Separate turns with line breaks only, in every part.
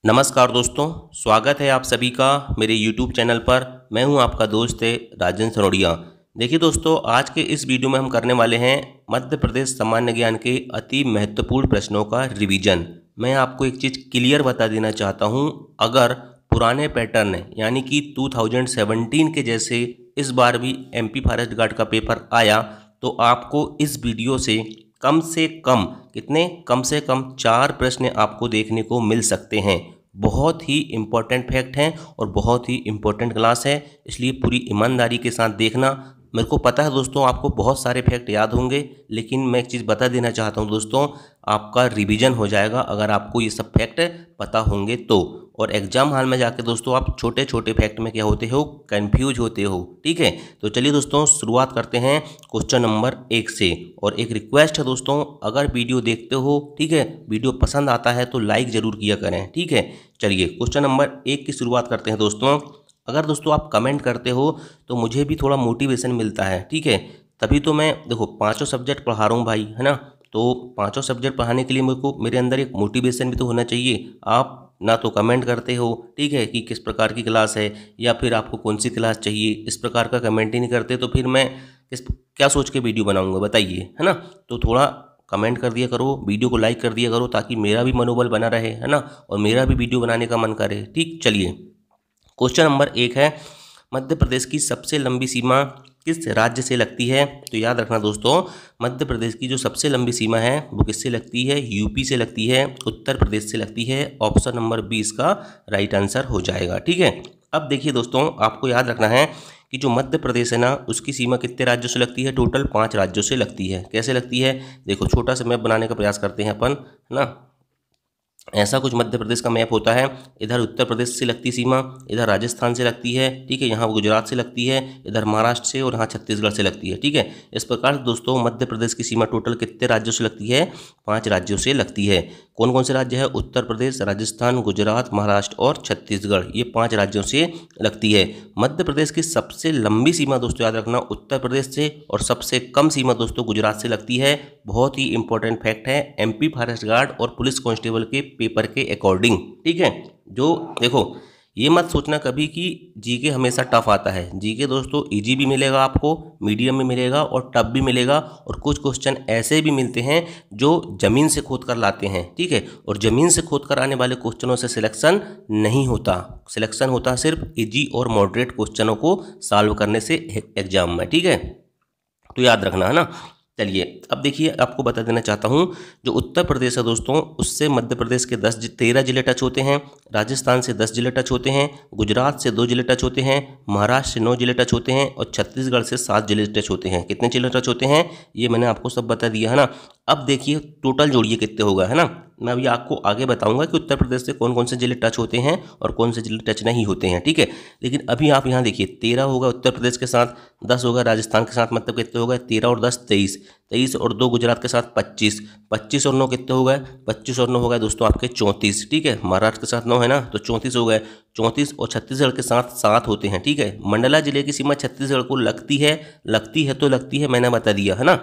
नमस्कार दोस्तों, स्वागत है आप सभी का मेरे YouTube चैनल पर। मैं हूं आपका दोस्त राजेंद्र सनोडिया। देखिए दोस्तों, आज के इस वीडियो में हम करने वाले हैं मध्य प्रदेश सामान्य ज्ञान के अति महत्वपूर्ण प्रश्नों का रिवीजन। मैं आपको एक चीज़ क्लियर बता देना चाहता हूं, अगर पुराने पैटर्न यानी कि 2017 के जैसे इस बार भी MP फॉरेस्ट गार्ड का पेपर आया तो आपको इस वीडियो से कम से कम 4 प्रश्न आपको देखने को मिल सकते हैं। बहुत ही इम्पोर्टेंट फैक्ट हैं और बहुत ही इम्पोर्टेंट क्लास है, इसलिए पूरी ईमानदारी के साथ देखना। मेरे को पता है दोस्तों आपको बहुत सारे फैक्ट याद होंगे, लेकिन मैं एक चीज़ बता देना चाहता हूं दोस्तों, आपका रिवीजन हो जाएगा अगर आपको ये सब फैक्ट पता होंगे तो। और एग्जाम हॉल में जाके दोस्तों आप छोटे छोटे फैक्ट में क्या होते हो, कंफ्यूज होते हो। ठीक है, तो चलिए दोस्तों शुरुआत करते हैं क्वेश्चन नंबर 1 से। और एक रिक्वेस्ट है दोस्तों, अगर वीडियो देखते हो, ठीक है, वीडियो पसंद आता है तो लाइक ज़रूर किया करें। ठीक है, चलिए क्वेश्चन नंबर 1 की शुरुआत करते हैं दोस्तों। अगर दोस्तों आप कमेंट करते हो तो मुझे भी थोड़ा मोटिवेशन मिलता है। ठीक है, तभी तो मैं देखो 5 सब्जेक्ट पढ़ा रहा हूँ भाई, है ना। तो 5 सब्जेक्ट पढ़ाने के लिए मेरे अंदर एक मोटिवेशन भी तो होना चाहिए। आप ना तो कमेंट करते हो, ठीक है, कि किस प्रकार की क्लास है या फिर आपको कौन सी क्लास चाहिए, इस प्रकार का कमेंट ही नहीं करते तो फिर मैं क्या सोच के वीडियो बनाऊँगा बताइए, है ना। तो थोड़ा कमेंट कर दिया करो, वीडियो को लाइक कर दिया करो, ताकि मेरा भी मनोबल बना रहे, है ना, और मेरा भी वीडियो बनाने का मन करे। ठीक, चलिए क्वेश्चन नंबर 1 है, मध्य प्रदेश की सबसे लंबी सीमा किस राज्य से लगती है। तो याद रखना दोस्तों, मध्य प्रदेश की जो सबसे लंबी सीमा है वो किससे लगती है, यूपी से लगती है, उत्तर प्रदेश से लगती है। ऑप्शन नंबर 20 का राइट आंसर हो जाएगा। ठीक है, अब देखिए दोस्तों, आपको याद रखना है कि जो मध्य प्रदेश है ना, उसकी सीमा कितने राज्यों से लगती है, टोटल 5 राज्यों से लगती है। कैसे लगती है, देखो छोटा सा मैप बनाने का प्रयास करते हैं अपन, है ना। ऐसा कुछ मध्य प्रदेश का मैप होता है। इधर उत्तर प्रदेश से लगती सीमा, इधर राजस्थान से लगती है, ठीक है, यहाँ गुजरात से लगती है, इधर महाराष्ट्र से और यहाँ छत्तीसगढ़ से लगती है। ठीक है, इस प्रकार दोस्तों मध्य प्रदेश की सीमा टोटल कितने राज्यों से लगती है, 5 राज्यों से लगती है। कौन कौन से राज्य है, उत्तर प्रदेश, राजस्थान, गुजरात, महाराष्ट्र और छत्तीसगढ़, ये 5 राज्यों से लगती है। मध्य प्रदेश की सबसे लंबी सीमा दोस्तों याद रखना उत्तर प्रदेश से, और सबसे कम सीमा दोस्तों गुजरात से लगती है। बहुत ही इंपॉर्टेंट फैक्ट है MP फॉरेस्ट गार्ड और पुलिस कांस्टेबल के पेपर के अकॉर्डिंग। ठीक है, जो देखो ये मत सोचना कभी कि जीके हमेशा टफ आता है। जीके दोस्तों इजी भी मिलेगा आपको, मीडियम भी मिलेगा और टफ भी मिलेगा, और कुछ क्वेश्चन ऐसे भी मिलते हैं जो ज़मीन से खोद कर लाते हैं। ठीक है, और ज़मीन से खोद कर आने वाले क्वेश्चनों से सिलेक्शन नहीं होता, सिलेक्शन होता सिर्फ इजी और मॉडरेट क्वेश्चनों को सॉल्व करने से एग्जाम में। ठीक है, तो याद रखना, है ना। चलिए अब देखिए, आपको बता देना चाहता हूँ, जो उत्तर प्रदेश है दोस्तों, उससे मध्य प्रदेश के 13 जिले टच होते हैं, राजस्थान से 10 जिले टच होते हैं, गुजरात से 2 जिले टच होते हैं, महाराष्ट्र से 9 जिले टच होते हैं, और छत्तीसगढ़ से 7 जिले टच होते हैं। कितने जिले टच होते हैं ये मैंने आपको सब बता दिया, है ना। अब देखिए टोटल जोड़िए कितने होगा, है ना। मैं अभी आपको आगे बताऊंगा कि उत्तर प्रदेश से कौन कौन से जिले टच होते हैं और कौन से जिले टच नहीं होते हैं। ठीक है, लेकिन अभी आप यहाँ देखिए 13 होगा उत्तर प्रदेश के साथ, 10 होगा राजस्थान के साथ, मतलब कितने होगा 13 और 10 23, 23 और 2 गुजरात के साथ 25, 25 और 9 कितने हो गए, 25 और 9 हो गए दोस्तों आपके 34। ठीक है, महाराष्ट्र के साथ 9 है ना, तो 34 हो गए, 34 और छत्तीसगढ़ के साथ 7 होते हैं। ठीक है, मंडला जिले की सीमा छत्तीसगढ़ को लगती है तो लगती है, मैंने बता दिया, है ना।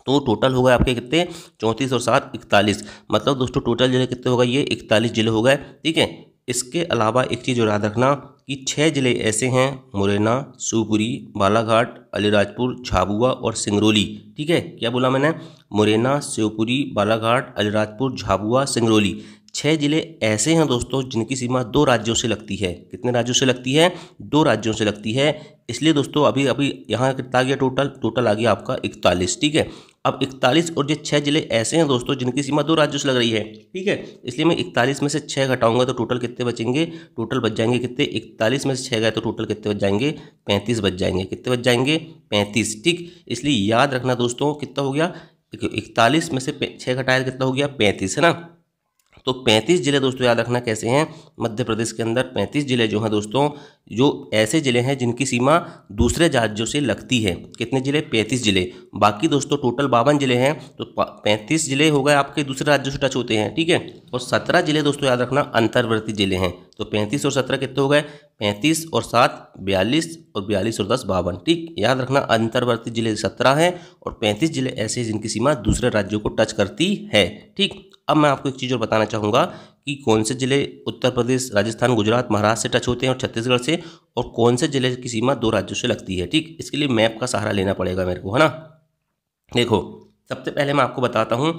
तो टोटल हो गए आपके कितने, 34 और 7 41, मतलब दोस्तों टोटल जिले कितने हो गए, ये 41 जिले हो गए। ठीक है, इसके अलावा एक चीज़ और याद रखना कि 6 जिले ऐसे हैं, मुरैना, शिवपुरी, बालाघाट, अलीराजपुर, झाबुआ और सिंगरौली। ठीक है, क्या बोला मैंने, मुरैना, शिवपुरी, बालाघाट, अलीराजपुर, झाबुआ, सिंगरौली, 6 जिले ऐसे हैं दोस्तों जिनकी सीमा 2 राज्यों से लगती है। कितने राज्यों से लगती है, 2 राज्यों से लगती है। इसलिए दोस्तों अभी यहाँ कितना आ गया, टोटल आ गया आपका 41। ठीक है, अब 41 और ये 6 जिले ऐसे हैं दोस्तों जिनकी सीमा 2 राज्यों से लग रही है। ठीक है, इसलिए मैं 41 में से 6 घटाऊंगा तो टोटल कितने बचेंगे, टोटल बच जाएंगे कितने, 41 में से 6 गए तो टोटल कितने बच जाएंगे, 35 बच जाएंगे। कितने बच जाएंगे, 35। ठीक, इसलिए याद रखना दोस्तों कितना हो गया, 41 में से 6 घटाया कितना हो गया, 35, है ना। तो 35 जिले दोस्तों याद रखना कैसे हैं, मध्य प्रदेश के अंदर 35 जिले जो हैं दोस्तों, जो ऐसे जिले हैं जिनकी सीमा दूसरे राज्यों से लगती है। कितने जिले, 35 जिले। बाकी दोस्तों टोटल 52 जिले हैं, तो 35 जिले हो गए आपके दूसरे राज्यों से टच होते हैं। ठीक है, और 17 जिले दोस्तों याद रखना अंतर्वर्ती जिले हैं। तो 35 और 17 कितने हो गए, 35 और 7 42, और 42 और 10 52। ठीक, याद रखना अंतर्वर्ती जिले 17 हैं और 35 जिले ऐसे जिनकी सीमा दूसरे राज्यों को टच करती है। ठीक, अब मैं आपको एक चीज़ और बताना चाहूँगा कि कौन से जिले उत्तर प्रदेश, राजस्थान, गुजरात, महाराष्ट्र से टच होते हैं और छत्तीसगढ़ से, और कौन से जिले की सीमा 2 राज्यों से लगती है। ठीक, इसके लिए मैप का सहारा लेना पड़ेगा मेरे को, है ना। देखो, सबसे पहले मैं आपको बताता हूँ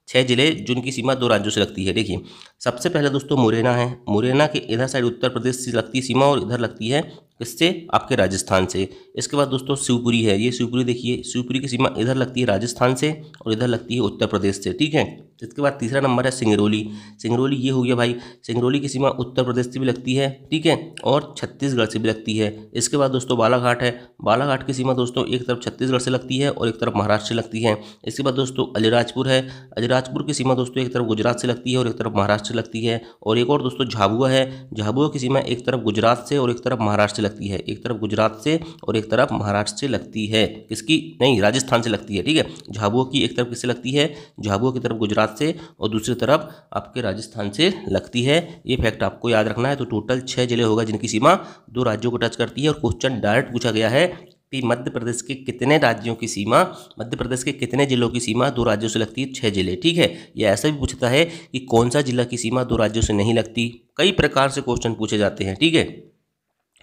6 जिले जिनकी सीमा 2 राज्यों से लगती है। देखिए, सबसे पहले दोस्तों मुरैना है। मुरैना के इधर साइड उत्तर प्रदेश से लगती है सीमा और इधर लगती है किससे, आपके राजस्थान से। इसके बाद दोस्तों शिवपुरी है। ये शिवपुरी देखिए, शिवपुरी की सीमा इधर लगती है राजस्थान से और इधर लगती है उत्तर प्रदेश से। ठीक है, इसके बाद तीसरा नंबर है सिंगरौली। सिंगरौली ये हो गया भाई, सिंगरौली की सीमा उत्तर प्रदेश से भी लगती है, ठीक है, और छत्तीसगढ़ से भी लगती है। इसके बाद दोस्तों बालाघाट है। बालाघाट की सीमा दोस्तों एक तरफ छत्तीसगढ़ से लगती है और एक तरफ महाराष्ट्र से लगती है। इसके बाद दोस्तों अलीराजपुर है। अलीराजपुर की सीमा दोस्तों एक तरफ गुजरात से लगती है और एक तरफ महाराष्ट्र से लगती है। और एक और दोस्तों झाबुआ है। झाबुआ की सीमा एक तरफ गुजरात से और एक तरफ महाराष्ट्र से लगती है। एक तरफ गुजरात से और एक तरफ महाराष्ट्र से लगती है। किसकी, नहीं, राजस्थान से लगती है। ठीक है, झाबुआ की एक तरफ किससे लगती है, झाबुआ की तरफ गुजरात से और दूसरी तरफ आपके राजस्थान से लगती है। ये फैक्ट आपको याद रखना है। तो टोटल 6 जिले होगा जिनकी सीमा 2 राज्यों को टच करती है। और क्वेश्चन डायरेक्ट पूछा गया है कि मध्य प्रदेश के कितने राज्यों की सीमा, मध्य प्रदेश के कितने जिलों की सीमा 2 राज्यों से लगती है, 6 जिले। ठीक है, यह ऐसा भी पूछता है कि कौन सा जिला की सीमा 2 राज्यों से नहीं लगती। कई प्रकार से क्वेश्चन पूछे जाते हैं। ठीक है,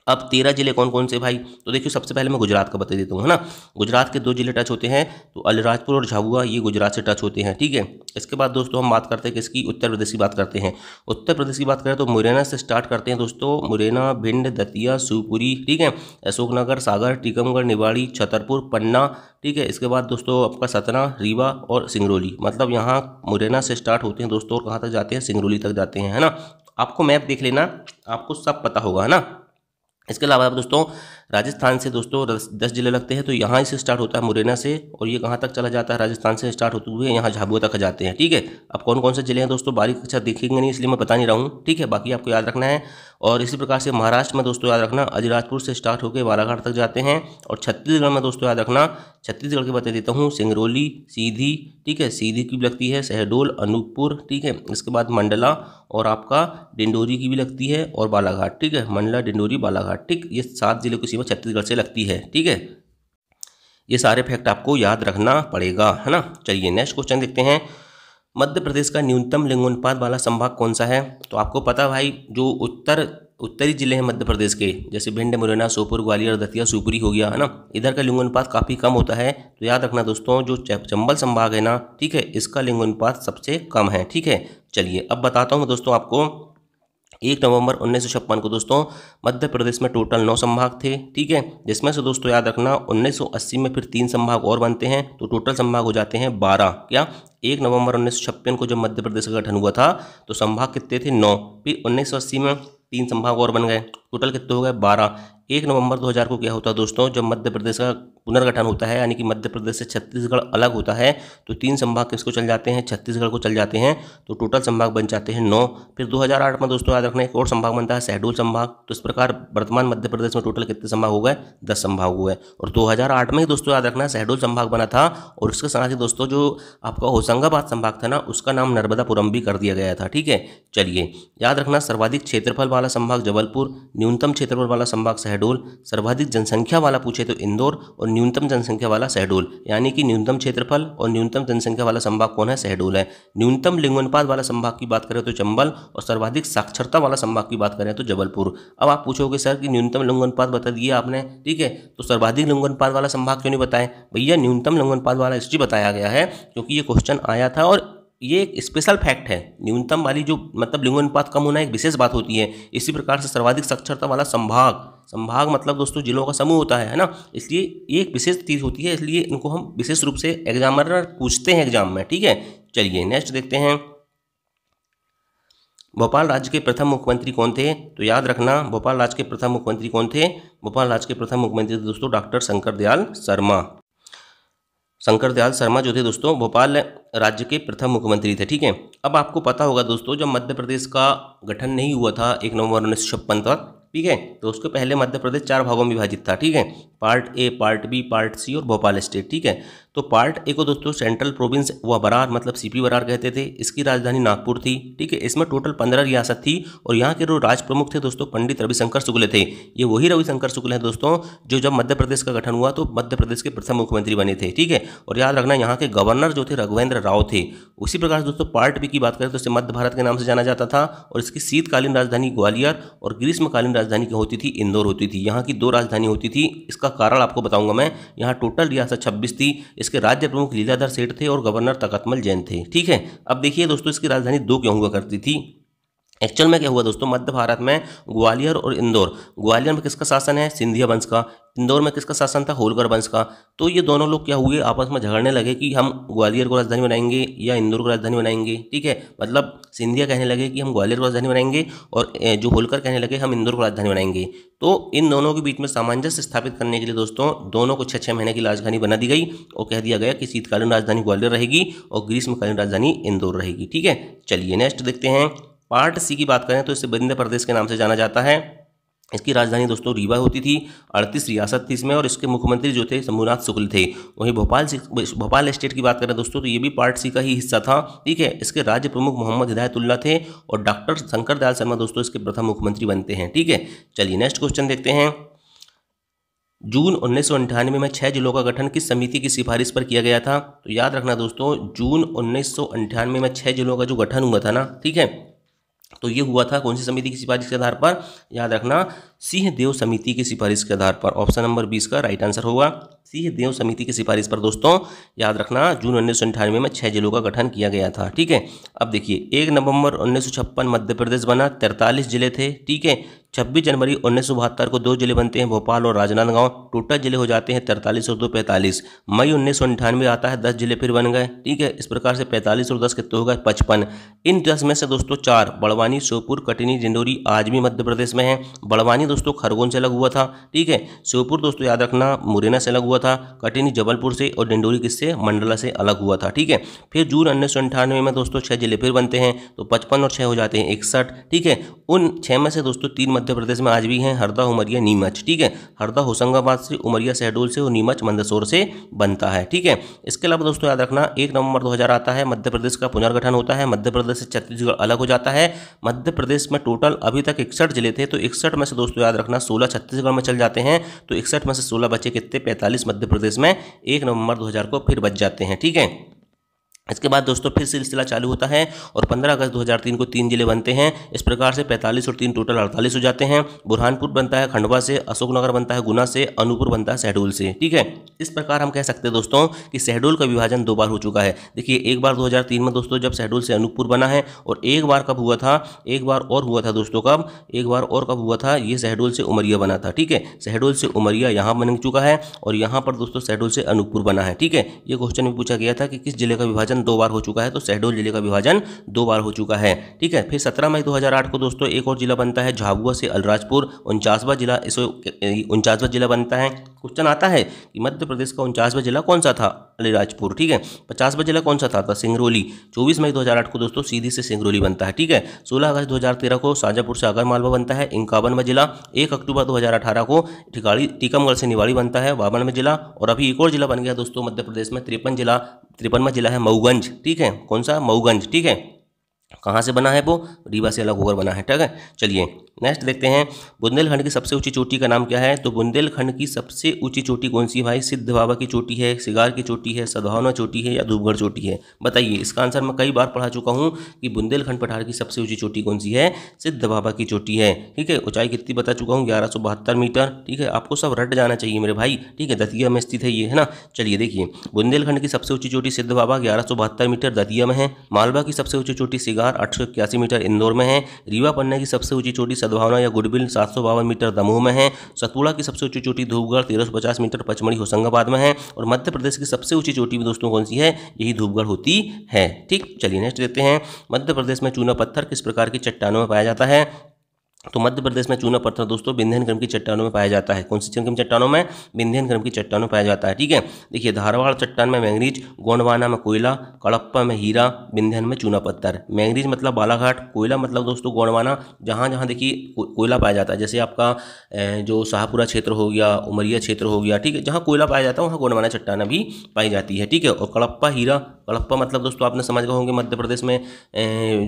अब 13 जिले कौन कौन से भाई, तो देखिए सबसे पहले मैं गुजरात का बता देता हूँ, है ना। गुजरात के 2 जिले टच होते हैं, तो अलीराजपुर और झाबुआ, ये गुजरात से टच होते हैं। ठीक है, इसके बाद दोस्तों हम बात करते हैं किसकी, उत्तर प्रदेश की बात करते हैं। उत्तर प्रदेश की बात करें तो मुरैना से स्टार्ट करते हैं दोस्तों। मुरैना, भिंड, दतिया, शिवपुरी, ठीक है, अशोकनगर, सागर, टीकमगढ़, निवाड़ी, छतरपुर, पन्ना। ठीक है, इसके बाद दोस्तों आपका सतना, रीवा और सिंगरौली। मतलब यहाँ मुरैना से स्टार्ट होते हैं दोस्तों और कहाँ तक जाते हैं, सिंगरौली तक जाते हैं, है ना। आपको मैप देख लेना, आपको सब पता होगा, है ना। इसके अलावा दोस्तों राजस्थान से दोस्तों 10 जिले लगते हैं। तो यहाँ से स्टार्ट होता है मुरैना से और ये कहाँ तक चला जाता है, राजस्थान से स्टार्ट होते हुए यहाँ झाबुआ तक जाते हैं। ठीक है, अब कौन कौन से जिले हैं दोस्तों बारीक अच्छा देखेंगे नहीं, इसलिए मैं बता नहीं रहा हूँ। ठीक है, बाकी आपको याद रखना है। और इसी प्रकार से महाराष्ट्र में दोस्तों याद रखना, अलीराजपुर से स्टार्ट होकर बालाघाट तक जाते हैं। और छत्तीसगढ़ में दोस्तों याद रखना, छत्तीसगढ़ की बता देता हूँ, सिंगरौली, सीधी, ठीक है, सीधी की भी लगती है, शहडोल, अनूपपुर, ठीक है, इसके बाद मंडला और आपका डिंडोरी की भी लगती है और बालाघाट। ठीक है, मंडला, डिंडोरी, बालाघाट। ठीक, ये 7 जिलों की सीमा छत्तीसगढ़ से लगती है। ठीक है, ये सारे फैक्ट आपको याद रखना पड़ेगा, है ना। चलिए नेक्स्ट क्वेश्चन देखते हैं। मध्य प्रदेश का न्यूनतम लिंगोनुपात वाला संभाग कौन सा है, तो आपको पता भाई जो उत्तरी जिले हैं मध्य प्रदेश के, जैसे भिंड, मुरैना, श्योपुर, ग्वालियर, दतिया, शिवपुरी हो गया, है ना, इधर का लिंगोनुपात काफ़ी कम होता है। तो याद रखना दोस्तों जो चंबल संभाग है ना, ठीक है, इसका लिंगोनुपात सबसे कम है। ठीक है, चलिए अब बताता हूँ दोस्तों आपको। 1 नवंबर 1956 को दोस्तों मध्य प्रदेश में टोटल 9 संभाग थे। ठीक है, जिसमें से दोस्तों याद रखना 1980 में फिर 3 संभाग और बनते हैं, तो टोटल संभाग हो जाते हैं 12। क्या, 1 नवंबर 1956 को जब मध्य प्रदेश का गठन हुआ था तो संभाग कितने थे, 9। फिर 1980 में 3 संभाग और बन गए, टोटल कितने हो गए, 12। 1 नवंबर 2000 को क्या होता है दोस्तों, जब मध्य प्रदेश का पुनर्गठन होता है, यानी कि मध्य प्रदेश से छत्तीसगढ़ अलग होता है, तो 3 संभाग किसको चल जाते हैं, छत्तीसगढ़ को चल जाते हैं, तो टोटल संभाग बन जाते हैं 9। फिर 2008 में दोस्तों याद रखना एक और संभाग बनता है, शहडोल संभाग। तो इस प्रकार वर्तमान मध्य प्रदेश में टोटल कितने संभाग हो गए, 10 संभाग हुए। और 2008 में ही दोस्तों याद रखना शहडोल संभाग बना था, और उसके साथ ही दोस्तों जो आपका होशंगाबाद संभाग था ना, उसका नाम नर्मदापुरम भी कर दिया गया था। ठीक है, चलिए याद रखना सर्वाधिक क्षेत्रफल वाला संभाग जबलपुर, न्यूनतम क्षेत्रफल वाला संभाग शहडोल, सर्वाधिक जनसंख्या वाला पूछे तो इंदौर, और न्यूनतम जनसंख्या वाला शहडोल। यानी कि न्यूनतम क्षेत्रफल और न्यूनतम जनसंख्या वाला संभाग कौन है, शहडोल है। न्यूनतम लिंगोनुपात वाला संभाग की बात करें तो चंबल, और सर्वाधिक साक्षरता वाला संभाग की बात करें तो जबलपुर। अब आप पूछोगे सर कि न्यूनतम लिंगोनुपात बता दिया आपने, ठीक है, तो सर्वाधिक लिंगोनुपात वाला संभाग क्यों नहीं बताएं भैया। न्यूनतम लिंगोनुपात वाला इसलिए बताया गया है क्योंकि ये क्वेश्चन आया था, और ये एक स्पेशल फैक्ट है। न्यूनतम वाली जो मतलब लिंगोनुपात कम होना एक विशेष बात होती है। इसी प्रकार से सर्वाधिक साक्षरता वाला संभाग मतलब दोस्तों जिलों का समूह होता है ना, इसलिए ये एक विशेष चीज़ होती है, इसलिए इनको हम विशेष रूप से एग्जामिनर पूछते हैं एग्जाम में। ठीक है, चलिए नेक्स्ट देखते हैं। भोपाल राज्य के प्रथम मुख्यमंत्री कौन थे, तो याद रखना भोपाल राज्य के प्रथम मुख्यमंत्री कौन थे, भोपाल राज्य के प्रथम मुख्यमंत्री दोस्तों डॉक्टर शंकर दयाल शर्मा। शंकर दयाल शर्मा जो थे दोस्तों भोपाल राज्य के प्रथम मुख्यमंत्री थे। ठीक है, अब आपको पता होगा दोस्तों जब मध्य प्रदेश का गठन नहीं हुआ था 1 नवंबर 1956 तक, ठीक है, तो उसके पहले मध्य प्रदेश 4 भागों में विभाजित था। ठीक है, part A, part B, part C और भोपाल स्टेट। ठीक है, तो पार्ट ए को दोस्तों सेंट्रल प्रोविंस व बरार मतलब सीपी बरार कहते थे। इसकी राजधानी नागपुर थी, ठीक है। इसमें टोटल 15 रियासत थी और यहाँ के जो राज प्रमुख थे दोस्तों पंडित रविशंकर शुक्ल थे। ये वही रविशंकर शुक्ल है दोस्तों जो जब मध्य प्रदेश का गठन हुआ तो मध्य प्रदेश के प्रथम मुख्यमंत्री बने थे, ठीक है। और याद रखना यहाँ के गवर्नर जो थे राघवेंद्र राव थे। उसी प्रकार से दोस्तों पार्ट बी की बात करें तो इसे मध्य भारत के नाम से जाना जाता था और इसकी शीतकालीन राजधानी ग्वालियर और ग्रीष्मकालीन राजधानी क्या होती थी, इंदौर होती थी। यहाँ की 2 राजधानी होती थी। इसका कारण आपको बताऊंगा मैं। यहाँ टोटल रियासत 26 थी। इसके राज्य प्रमुख लीलाधर सेठ थे और गवर्नर तकतमल जैन थे, ठीक है। अब देखिए दोस्तों इसकी राजधानी 2 क्यों हुआ करती थी। एक्चुअल में क्या हुआ दोस्तों, मध्य भारत में ग्वालियर और इंदौर, ग्वालियर में किसका शासन है, सिंधिया वंश का। इंदौर में किसका शासन था, होलकर वंश का। तो ये दोनों लोग क्या हुए, आपस में झगड़ने लगे कि हम ग्वालियर को राजधानी बनाएंगे या इंदौर को राजधानी बनाएंगे, ठीक है। मतलब सिंधिया कहने लगे कि हम ग्वालियर को राजधानी बनाएंगे और जो होलकर कहने लगे हम इंदौर को राजधानी बनाएंगे। तो इन दोनों के बीच में सामंजस्य स्थापित करने के लिए दोस्तों दोनों को 6-6 महीने की राजधानी बना दी गई और कह दिया गया कि शीतकालीन राजधानी ग्वालियर रहेगी और ग्रीष्मकालीन राजधानी इंदौर रहेगी, ठीक है। चलिए नेक्स्ट देखते हैं। पार्ट सी की बात करें तो इसे मध्य प्रदेश के नाम से जाना जाता है। इसकी राजधानी दोस्तों रीवा होती थी। 38 रियासत थी इसमें और इसके मुख्यमंत्री जो थे शंभुनाथ शुक्ल थे। वहीं भोपाल स्टेट की बात करें दोस्तों तो ये भी पार्ट सी का ही हिस्सा था, ठीक है। इसके राज्य प्रमुख मोहम्मद हिदायतुल्लाह थे और डॉक्टर शंकर दयाल शर्मा दोस्तों इसके प्रथम मुख्यमंत्री बनते हैं, ठीक है। चलिए नेक्स्ट क्वेश्चन देखते हैं। जून 1998 में 6 जिलों का गठन किस समिति की सिफारिश पर किया गया था। तो याद रखना दोस्तों जून 1998 में 6 जिलों का जो गठन हुआ था ना, ठीक है, तो ये हुआ था कौन सी समिति की सिफारिश के आधार पर, याद रखना सिंह देव समिति की सिफारिश के आधार पर। ऑप्शन नंबर 20 का राइट आंसर होगा सिंह देव समिति की सिफारिश पर दोस्तों याद रखना जून 1998 में 6 जिलों का गठन किया गया था, ठीक है। अब देखिए 1 नवंबर 1956 मध्य प्रदेश बना, 43 जिले थे, ठीक है। 26 जनवरी 1972 को 2 जिले बनते हैं, भोपाल और राजनांदगांव। टोटल जिले हो जाते हैं 43 और 2 45। मई 1998 आता है, 10 जिले फिर बन गए, ठीक है। इस प्रकार से 45 और 10 कितने हो गए, 55। इन 10 में से दोस्तों 4 बड़वानी, श्योपुर, कटनी, डिंडोरी आज भी मध्य प्रदेश में है। बड़वानी दोस्तों खरगोन से अलग हुआ था, ठीक है। श्योपुर दोस्तों याद रखना मुरैना से अलग हुआ था, कटनी जबलपुर से और डिंडोरी किससे, मंडला से अलग हुआ था, ठीक है। फिर जून 1998 में दोस्तों 6 जिले फिर बनते हैं, तो 55 और 6 हो जाते हैं 61, ठीक है। उन 6 में से दोस्तों 3 मध्य प्रदेश में आज भी हैं, हरदा, उमरिया, नीमच, ठीक है। हरदा होशंगाबाद से, उमरिया शहडोल से और नीमच मंदसौर से बनता है, ठीक है। इसके अलावा दोस्तों याद रखना 1 नवंबर 2000 आता है, मध्य प्रदेश का पुनर्गठन होता है। मध्य प्रदेश से छत्तीसगढ़ अलग हो जाता है। मध्य प्रदेश में टोटल अभी तक 61 जिले थे, तो 61 में से दोस्तों याद रखना 16 छत्तीसगढ़ में चल जाते हैं, तो 61 में से 16 बचे कितने, 45 मध्य प्रदेश में 1 नवंबर 2000 को फिर बच जाते हैं, ठीक है। इसके बाद दोस्तों फिर सिलसिला चालू होता है और 15 अगस्त 2003 को 3 जिले बनते हैं। इस प्रकार से 45 और 3 टोटल 48 हो जाते हैं। बुरहानपुर बनता है खंडवा से, अशोकनगर बनता है गुना से, अनूपपुर बनता है शहडोल से, ठीक है। इस प्रकार हम कह सकते हैं दोस्तों कि शहडोल का विभाजन 2 बार हो चुका है। देखिए एक बार 2003 में दोस्तों जब शहडोल से अनूपपुर बना है और एक बार कब हुआ था, एक बार और हुआ था दोस्तों, कब, एक बार और कब हुआ था, ये शहडोल से उमरिया बना था, ठीक है। शहडोल से उमरिया यहाँ बन चुका है और यहाँ पर दोस्तों शहडोल से अनूपपुर बना है, ठीक है। ये क्वेश्चन भी पूछा गया था कि किस जिले का विभाजन 2 बार हो चुका है, तो शहडोल जिले का विभाजन 2 बार हो चुका है, ठीक है। फिर 17 मई 2008 को दोस्तों एक और जिला बनता है, झाबुआ से अलीराजपुर, 49वां जिला, इसे 49वां जिला बनता है। क्वेश्चन आता है कि मध्य प्रदेश का 49वां जिला कौन सा था, अलीराजपुर, ठीक है। 50वां जिला कौन सा था सिंगरौली। 24 मई 2008 को दोस्तों सीधी से सिंगरौली बनता है, ठीक है। 16 अगस्त 2013 को शाजापुर से आगरमालवा बनता है, 51वां जिला। 1 अक्टूबर 2018 को टीकमगढ़ से निवाड़ी बनता है, 52वां जिला। और अभी एक और जिला बन गया दोस्तों मध्य प्रदेश में, 53वां जिला है मऊगंज, ठीक है। कौन सा, मऊगंज, ठीक है। कहाँ से बना है वो, रीवा से अलग होकर बना है, ठीक है। चलिए नेक्स्ट देखते हैं। बुंदेलखंड की सबसे ऊंची चोटी का नाम क्या है, तो बुंदेलखंड की सबसे ऊंची चोटी कौन सी है भाई, सिद्ध बाबा की चोटी है, सिगार की चोटी है, सद्भावना चोटी है या धूपगढ़ चोटी है, बताइए। इसका आंसर मैं कई बार पढ़ा चुका हूँ कि बुंदेलखंड पठार की सबसे ऊंची चोटी कौन सी है, सिद्ध बाबा की चोटी है, ठीक है। ऊंचाई कितनी बता चुका हूँ, 1172 मीटर, ठीक है। आपको सब रट जाना चाहिए मेरे भाई, ठीक है। दतिया में स्थित है ये, है ना। चलिए देखिए बुंदेलखंड की सबसे ऊंची चोटी सिद्ध बाबा 1172 मीटर दतिया में है। मालवा की सबसे ऊंची चोटी सिगार 881 मीटर इंदौर में है। रीवा पन्ना की सबसे ऊंची चोटी सद्भावना या गुडविल 752 मीटर दमोह में है। सतपुड़ा की सबसे ऊंची चोटी धूपगढ़ 1350 मीटर पचमढ़ी होशंगाबाद में है। और मध्य प्रदेश की सबसे ऊंची चोटी भी दोस्तों कौन सी है, यही धूपगढ़ होती है, ठीक। चलिए नेक्स्ट देखते हैं। मध्य प्रदेश में चूना पत्थर किस प्रकार की चट्टानों में पाया जाता है, तो मध्य प्रदेश में चूना पत्थर दोस्तों विंध्यन क्रम की चट्टानों में पाया जाता है। कौन सी क्रम की चट्टानों में? विंध्यन क्रम की चट्टानों में पाया जाता है। ठीक है, देखिए धारवाड़ चट्टान में मैंगनीज, गोंडवाना में कोयला, कडप्पा में हीरा, विंध्यन में चूना पत्थर। मैंगनीज मतलब बालाघाट, कोयला मतलब दोस्तों गोंडवाना, जहाँ जहाँ देखिए कोयला पाया जाता है, जैसे आपका जो शाहपुरा क्षेत्र हो गया, उमरिया क्षेत्र हो गया, ठीक है, जहाँ कोयला पाया जाता है वहाँ गोंडवाना चट्टान भी पाई जाती है। ठीक है, और कडप्पा हीरा, कडप्पा मतलब दोस्तों आपने समझ गए होंगे मध्य प्रदेश में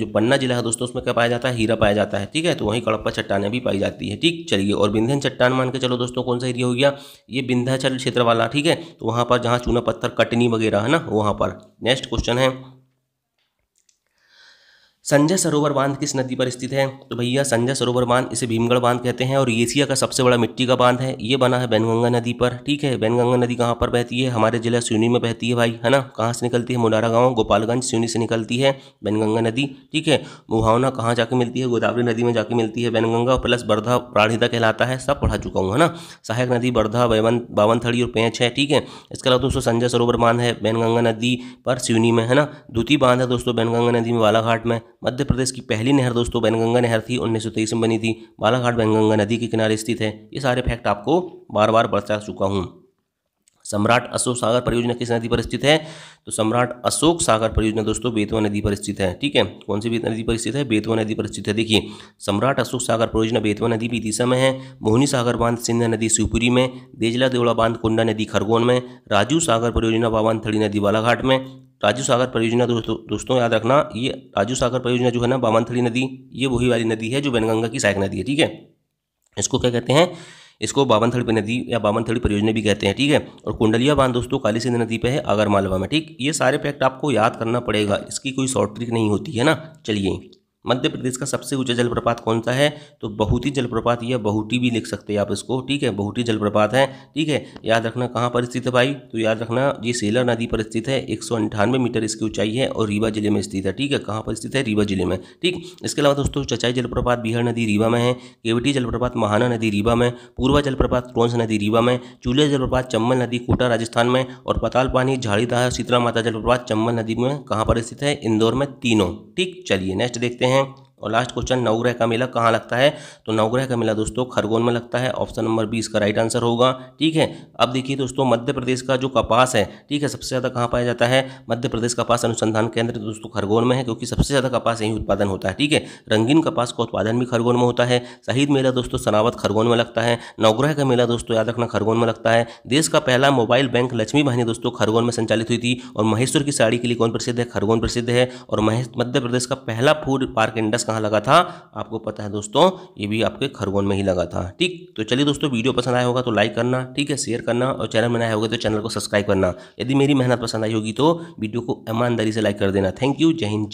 जो पन्ना जिला है दोस्तों उसमें क्या पाया जाता है? हीरा पाया जाता है। ठीक है, तो वहीं कडप्पा चट्टानें भी पाई जाती है। ठीक, चलिए, और विंध्यन चट्टान मान के चलो दोस्तों कौन सा एरिया हो गया? ये विंध्याचल क्षेत्र वाला। ठीक है, तो वहाँ पर जहाँ चूना पत्थर, कटनी वगैरह है ना, वहाँ पर। नेक्स्ट क्वेश्चन है, संजय सरोवर बांध किस नदी पर स्थित है? तो भैया संजय सरोवर बांध, इसे भीमगढ़ बांध कहते हैं और एशिया का सबसे बड़ा मिट्टी का बांध है। ये बना है बैनगंगा नदी पर। ठीक है, बैनगंगा नदी कहाँ पर बहती है? हमारे जिला सिवनी में बहती है भाई, है ना। कहाँ से निकलती है? मुनारा गांव, गोपालगंज, सिवनी से निकलती है बैनगंगा नदी। ठीक है, मुहावना कहाँ जाके मिलती है? गोदावरी नदी में जाके मिलती है बैनगंगा, प्लस बर्धा प्राणहिता कहलाता है, सब पढ़ा चुका हूँ, है ना। सहायक नदी बर्धा, बावनथड़ी और पेंच है। ठीक है, इसके अलावा दोस्तों संजय सरोवर बांध है बैनगंगा नदी पर सिवनी में, है ना। द्वितीय बांध है दोस्तों बैनगंगा नदी में बालाघाट में। मध्य प्रदेश की पहली नहर दोस्तों बैनगंगा नहर थी, 1923 में बनी थी। बालाघाट बैनगंगा नदी के किनारे स्थित है। ये सारे फैक्ट आपको बार बार बता चुका हूँ। सम्राट अशोक सागर परियोजना किस नदी पर स्थित है? तो सम्राट अशोक सागर परियोजना दोस्तों बेतवा नदी पर स्थित है। ठीक है, कौन सी नदी पर स्थित है? बेतवा नदी पर स्थित है। देखिए, सम्राट अशोक सागर परियोजना बेतवा नदी विदिशा में है। मोहिनी सागर बांध सिंध नदी शिवपुरी में। देजला देवड़ा बांध कुंडा नदी खरगोन में। राजू सागर परियोजना बावनथड़ी नदी बालाघाट में। राजू सागर परियोजना दोस्तों याद रखना, ये राजू सागर परियोजना जो है ना, बावनथड़ी नदी, ये वही वाली नदी है जो बैनगंगा की सहायक नदी है। ठीक है, इसको क्या कहते हैं? इसको बावनथड़ी नदी या बावनथड़ी परियोजना भी कहते हैं। ठीक है, और कुंडलिया बांध दोस्तों काली सिंध नदी पे है, आगरमालवा में। ठीक, ये सारे फैक्ट आपको याद करना पड़ेगा, इसकी कोई शॉर्ट ट्रिक नहीं होती है ना। चलिए, मध्य प्रदेश का सबसे ऊंचा जलप्रपात कौन सा है? तो बहुटी जलप्रपात, या बहुटी भी लिख सकते हैं आप इसको। ठीक है, बहुटी जलप्रपात है। ठीक है, याद रखना कहाँ पर स्थित है भाई? तो याद रखना ये सेलर नदी पर स्थित है, 198 मीटर इसकी ऊंचाई है और रीवा जिले में स्थित है। ठीक है, कहाँ पर स्थित है? रीवा जिले में। ठीक, इसके अलावा दोस्तों चचाई जलप्रपात बिहार नदी रीवा में है। केवटी जलप्रपात महाना नदी रीवा में। पूर्वा जलप्रपात क्रोंस नदी रीवा में। चूलिया जलप्रपात चंबल नदी कोटा राजस्थान में। और पताल पानी झाड़ीदाह शीतला माता जलप्रपात चंबल नदी में कहाँ पर स्थित है? इंदौर में, तीनों। ठीक, चलिए नेक्स्ट देखते हैं। और लास्ट क्वेश्चन, नवग्रह का मेला कहाँ लगता है? तो नवग्रह का मेला दोस्तों खरगोन में लगता है। ऑप्शन नंबर 20 का राइट आंसर होगा। ठीक है, अब देखिए दोस्तों मध्य प्रदेश का जो कपास है, ठीक है, सबसे ज़्यादा कहाँ पाया जाता है? मध्य प्रदेश कपास अनुसंधान केंद्र दोस्तों खरगोन में है, क्योंकि सबसे ज़्यादा कपास यहीं उत्पादन होता है। ठीक है, रंगीन कपास का उत्पादन भी खरगोन में होता है। शहीद मेला दोस्तों सनावत खरगोन में लगता है। नवग्रह का मेला दोस्तों याद रखना खरगोन में लगता है। देश का पहला मोबाइल बैंक लक्ष्मी वाहिनी दोस्तों खरगोन में संचालित हुई थी। और महेश्वर की साड़ी के लिए कौन प्रसिद्ध है? खरगोन प्रसिद्ध है। और मध्य प्रदेश का पहला फूड पार्क इंडस कहाँ लगा था? आपको पता है दोस्तों, ये भी आपके खरगोन में ही लगा था। ठीक, तो चलिए दोस्तों, वीडियो पसंद आया होगा तो लाइक करना, ठीक है, शेयर करना, और चैनल में नया होगा तो चैनल को सब्सक्राइब करना। यदि मेरी मेहनत पसंद आई होगी तो वीडियो को ईमानदारी से लाइक कर देना। थैंक यू, जय हिंद।